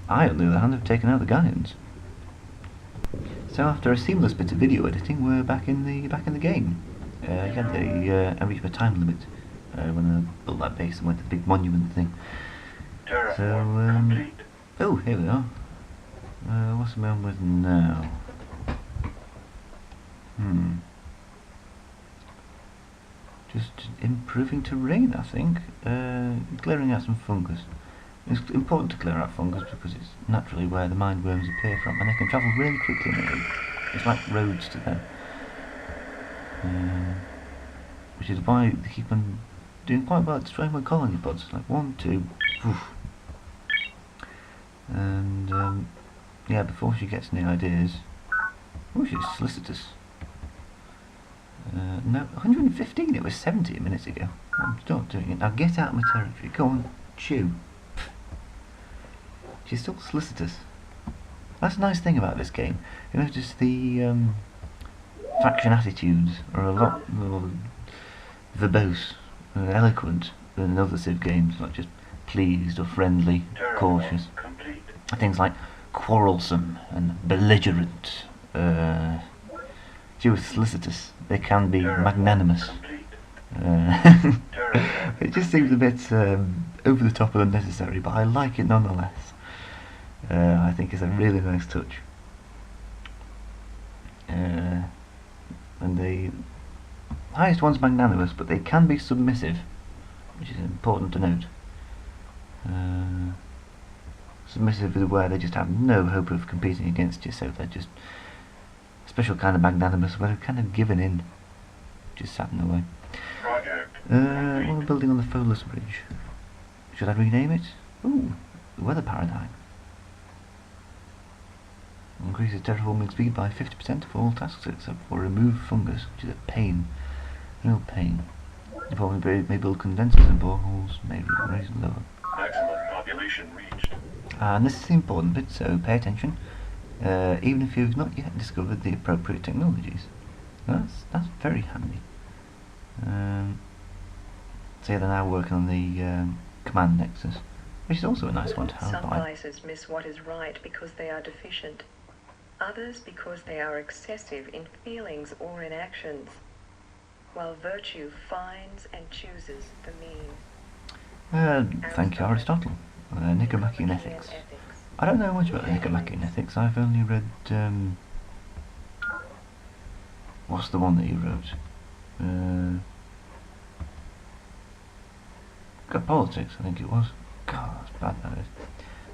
I, on the other hand, have taken out the guidance. So after a seamless bit of video editing, we're back in the game. I reached my time limit when I built that base and went to the big monument thing. So oh, here we are. What's the on with now? Just improving terrain, I think. Clearing out some fungus. It's important to clear out fungus because it's naturally where the mindworms appear from, and they can travel really quickly in the road. It's like roads to them. Which is why they keep on doing quite well at destroying my colony pods. Like 1, 2, oof. And yeah, before she gets any ideas. Oh, she's solicitous. No, 115, it was 70 minutes ago. I'm still doing it. Now get out of my territory. Go on, chew. She's still solicitous. That's a nice thing about this game. You notice the faction attitudes are a lot more verbose and eloquent than other civ games, not just pleased or friendly, cautious. Things like quarrelsome and belligerent. She was solicitous. They can be magnanimous. It just seems a bit over the top and unnecessary, but I like it nonetheless. I think it's a really nice touch. And the highest one's magnanimous, but they can be submissive, which is important to note. Submissive is where they just have no hope of competing against you, so they're just a special kind of magnanimous where they're kind of given in, just sat in the way. What am I building on the Folus Bridge? Should I rename it? Ooh, the weather paradigm. Increases terraforming speed by 50% for all tasks except for remove fungus, which is a pain. Real pain. If only may build condensers and boreholes, may raise lower. Maximum population reached. And this is the important bit, so pay attention. Even if you've not yet discovered the appropriate technologies. That's very handy. So yeah, they're now working on the command nexus, which is also a nice one to have. Some vices miss what is right because they are deficient. Others because they are excessive in feelings or in actions, while virtue finds and chooses the mean. Thank you, Aristotle. Nicomachean Ethics. I don't know much about the Nicomachean Ethics. I've only read what's the one that you wrote? Politics, I think it was. God, that's bad, that is.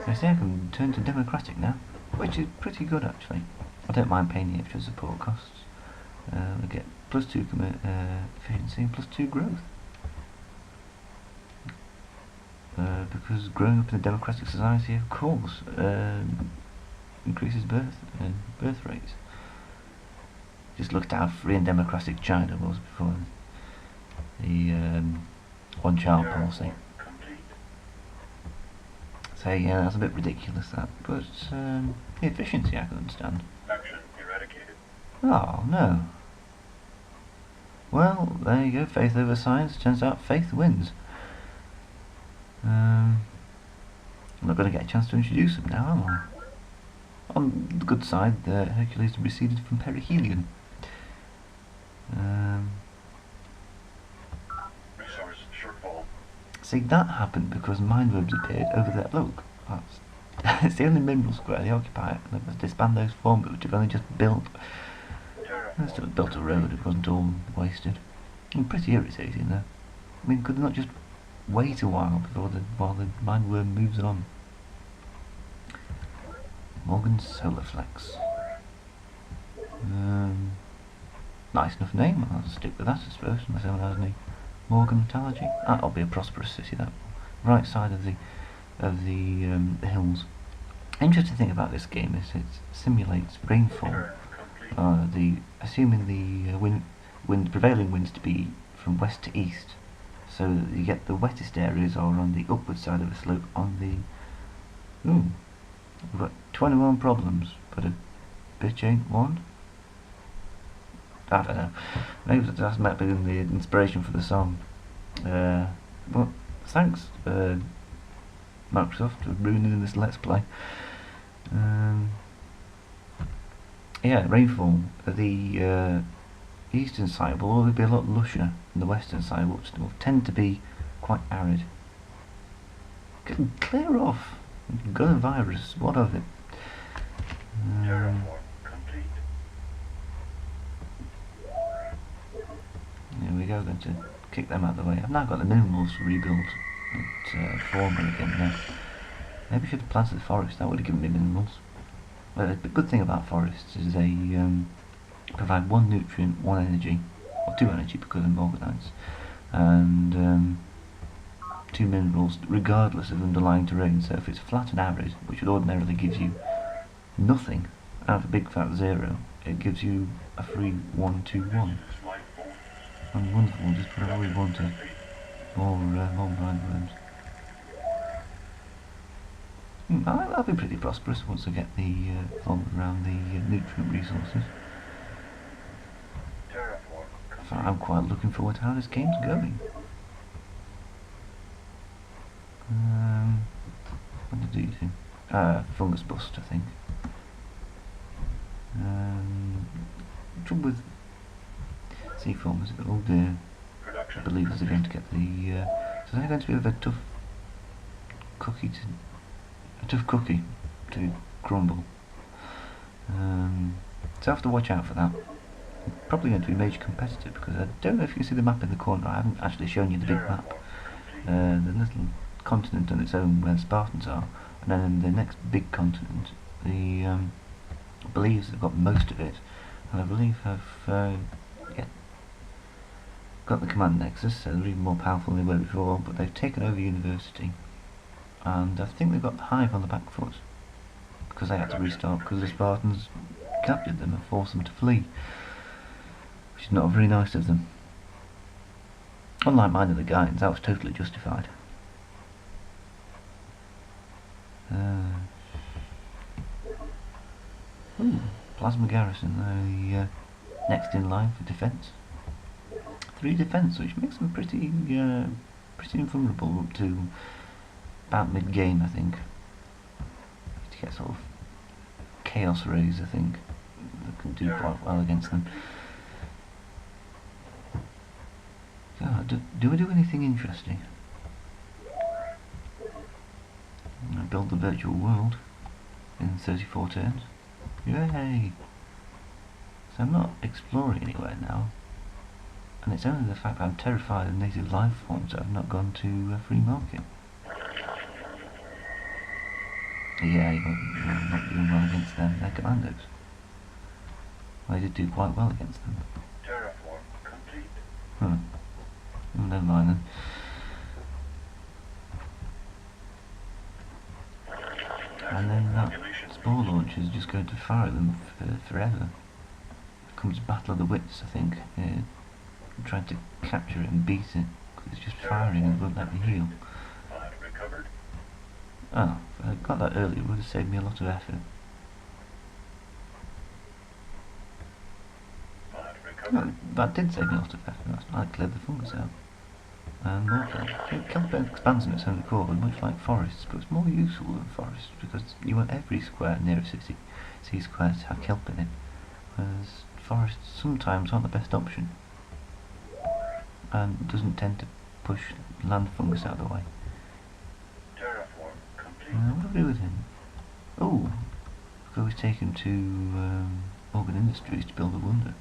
I say I can turn to democratic now, which is pretty good actually. I don't mind paying the extra support costs. I get +2 efficiency and +2 growth. Because growing up in a democratic society, of course, increases birth rates. Just looked at how free and democratic China was before the one-child policy. So yeah, that's a bit ridiculous that, but the efficiency I can understand. Faction eradicated. Oh no. Well, there you go, faith over science. Turns out faith wins. I'm not going to get a chance to introduce them now, am I? On the good side, Hercules receded from perihelion. Resource shortfall. See, that happened because mindworms appeared over there. Look, it's the only mineral square they occupy. They must disband those forms which have only just built. They still built a road, it wasn't all wasted. And pretty irritating though. I mean, could they not just wait a while while the mindworm moves on? Morgan's Solarflex. Nice enough name. I'll stick with that, I suppose, unless anyone has any Morgan metallurgy. That'll be a prosperous city. That right side of the hills. Interesting thing about this game is it simulates rainfall. Assuming the prevailing winds to be from west to east, so that you get the wettest areas are on the upward side of a slope. On the we've got 21 problems, but a bitch ain't one. I don't know. Maybe that might be the inspiration for the song. Well, thanks, Microsoft for ruining this Let's Play. Yeah, rainfall. The eastern side will always be a lot lusher than the western side, which will tend to be quite arid. Clear off! Got a virus, what of it? Terraform complete. There we go, going to kick them out of the way. I've now got the minerals to rebuild at Former again now. Maybe I should have planted the forest, that would have given me minerals. The good thing about forests is they provide one nutrient, one energy, or two energy because of morganites, and two minerals regardless of underlying terrain. So if it's flat and arid, which would ordinarily give you nothing out of a big fat 0, it gives you a free 1, 2, 1. And wonderful, just whatever we wanted. More blind worms. I'll be pretty prosperous once I get the fog around the nutrient resources. In fact, I'm quite looking forward to how this game's going. What did these do? Fungus bust, I think. Trouble with sea forms, oh dear. I believe they're going to get the. So they're going to be a tough cookie to crumble. So I have to watch out for that. Probably going to be major competitive because I don't know if you can see the map in the corner. I haven't actually shown you the big map. The little continent on its own where the Spartans are, and then the next big continent, the believes they've got most of it, and I believe have got the command nexus, so they're even more powerful than they were before, but they've taken over university, and I think they've got the hive on the back foot, because they had to restart, because the Spartans captured them and forced them to flee, which is not very nice of them. Unlike mine and the Gains, that was totally justified. Plasma garrison, the next in line for defence. 3 defence, which makes them pretty invulnerable up to about mid-game, I think. To get sort of chaos rays, I think, that can do quite well against them. So, do I do anything interesting? I build the virtual world in 34 turns. Yay! So I'm not exploring anywhere now, and it's only the fact that I'm terrified of native life forms that I've not gone to a free market. Yeah, you're not doing well against them. They're commandos. I did do quite well against them. Terraform complete. Oh, never mind then. And then that spore launcher is just going to fire them forever. It comes Battle of the Wits, I think. Trying to capture it and beat it, because it's just firing and won't let me heal. Recovered. Oh, if I got that earlier, it would have saved me a lot of effort. No, that did save me a lot of effort. I cleared the fungus out. And more Kelp expands on its own accord, much like forests, but it's more useful than forests because you want every square near a city, square to have kelp in it, whereas forests sometimes aren't the best option, and doesn't tend to push land fungus out of the way. Terraform complete. What do I do with him? Oh, I was taken to Organ Industries to build a wonder.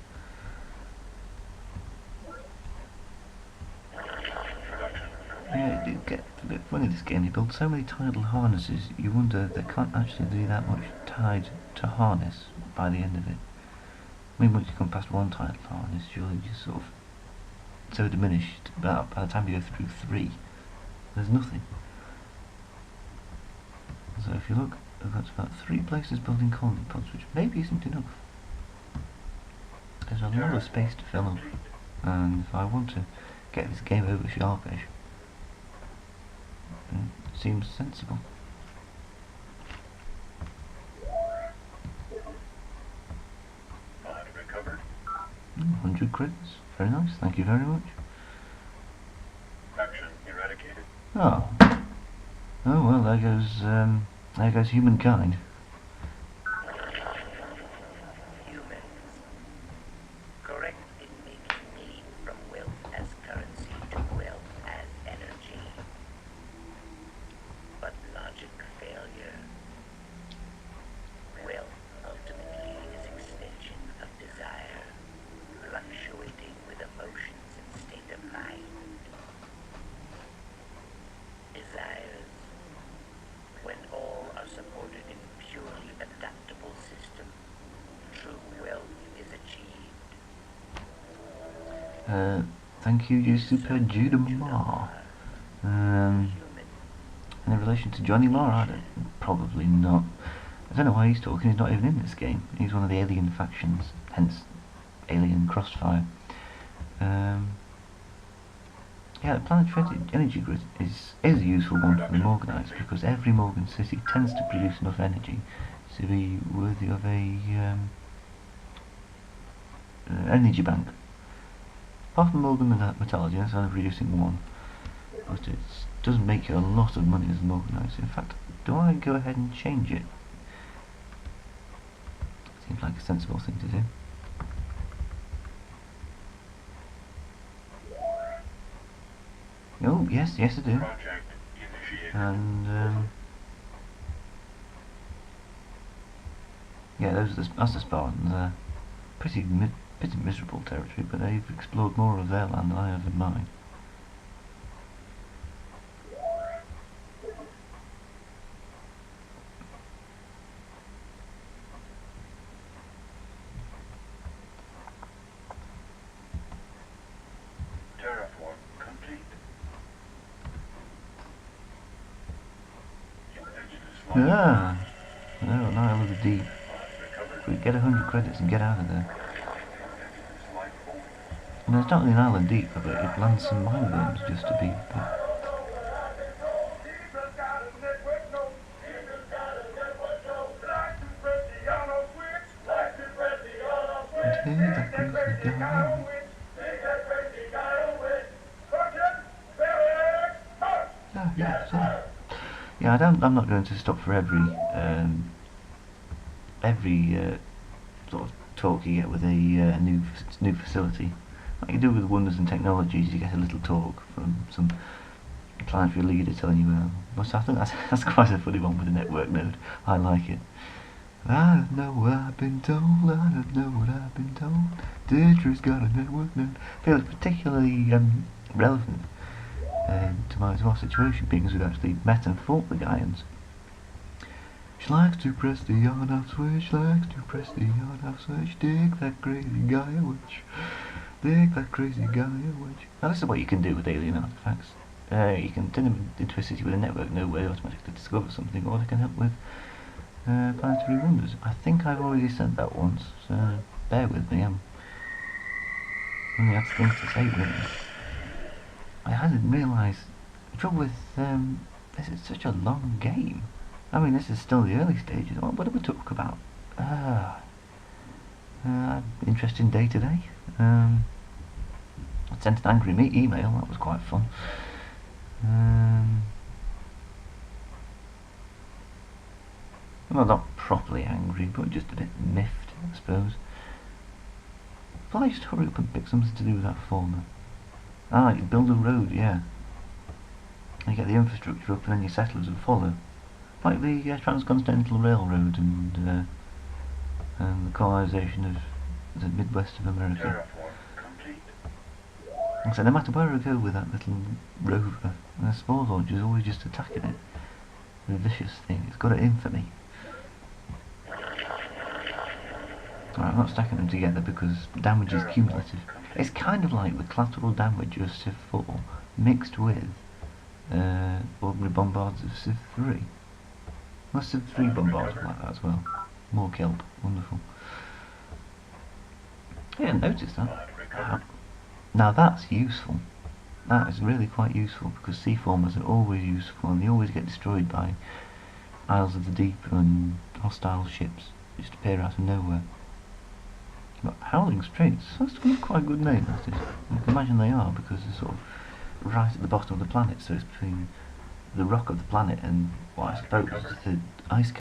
Yeah, it gets a bit funny this game. You build so many tidal harnesses, you wonder they can't actually do that much tide to harness by the end of it. I mean, once you come past one tidal harness, you're just sort of so diminished, but by the time you go through 3, there's nothing. So if you look, I've got about 3 places building colony pods, which maybe isn't enough. There's a lot of space to fill up, and if I want to get this game over sharpish, it seems sensible. Recovered. 100 credits, very nice, thank you very much. Action eradicated. Oh, well Well, there goes humankind. Humans, correct in making need from wealth as currency to wealth as energy. But logic failure. Wealth ultimately is extension of desire, fluctuating with emotions and state of mind. Desires, when all are supported in purely adaptable system, true wealth is achieved. Thank you, you super Judah Marr. Human, In relation to Johnny Marr, probably not. I don't know why he's talking, he's not even in this game. He's one of the alien factions, hence Alien Crossfire. Yeah, the planetary energy grid is a useful one for them organised, because every Morgan city tends to produce enough energy to be worthy of a energy bank. Apart from Morgan Metallurgy, that's only producing one, but it doesn't make you a lot of money as an organiser. In fact, do I go ahead and change it? Seems like a sensible thing to do. Oh, yes, I do. Project initiated. And yeah, that's the Spartans. Pretty miserable territory, but they've explored more of their land than I have in mine. Terraform complete. Indigenous life Ah, no, an Isle of the Deep. recovered. We get 100 credits and get out of there. Indigenous life forms. I mean, it's not really an island deep, but it lands some mine worms just to be. Yeah, I'm not going to stop for every sort of talk you get with a new facility. Like you do with Wonders and Technologies, you get a little talk from some planetary leader telling you, I think that's quite a funny one with a network node. I like it. I don't know what I've been told, I don't know what I've been told. Deirdre's got a network node. I feel it's particularly relevant to my situation, being as we've actually met and fought the Gaians. She likes to press the on-off switch, likes to press the on-off switch, dig that crazy Gaia witch, dig that crazy Gaia witch. Now this is what you can do with alien artifacts. You can turn them into a city with a network node where they automatically discover something, or they can help with planetary wonders. I think I've already said that once, so bear with me, I'm only have things to say really. I hadn't realised, the trouble with this is such a long game. I mean, this is still the early stages. What did we talk about? Interesting day today. I sent an angry email, that was quite fun. Well, not properly angry, but just a bit miffed, I suppose. Well, I just hurry up and pick something to do with that former. You build a road, yeah. You get the infrastructure up and then your settlers will follow. Like the Transcontinental Railroad and the colonisation of the Midwest of America. Terraform complete. And so no matter where I go with that little rover, the spore launcher is always just attacking it. The vicious thing, it's got it in for me. Alright, I'm not stacking them together because damage is cumulative. It's kind of like the collateral damage of Civ 4 mixed with ordinary bombards of Civ 3. Well, Civ 3 bombards were like that as well. More kelp, wonderful. Yeah, notice that. Now that's useful. That is really quite useful because sea formers are always useful and they always get destroyed by Isles of the Deep and hostile ships just appear out of nowhere. But Howling Straits, that's quite a good name, that is. You can imagine they are because they're sort of right at the bottom of the planet, so it's between the rock of the planet and what I suppose the ice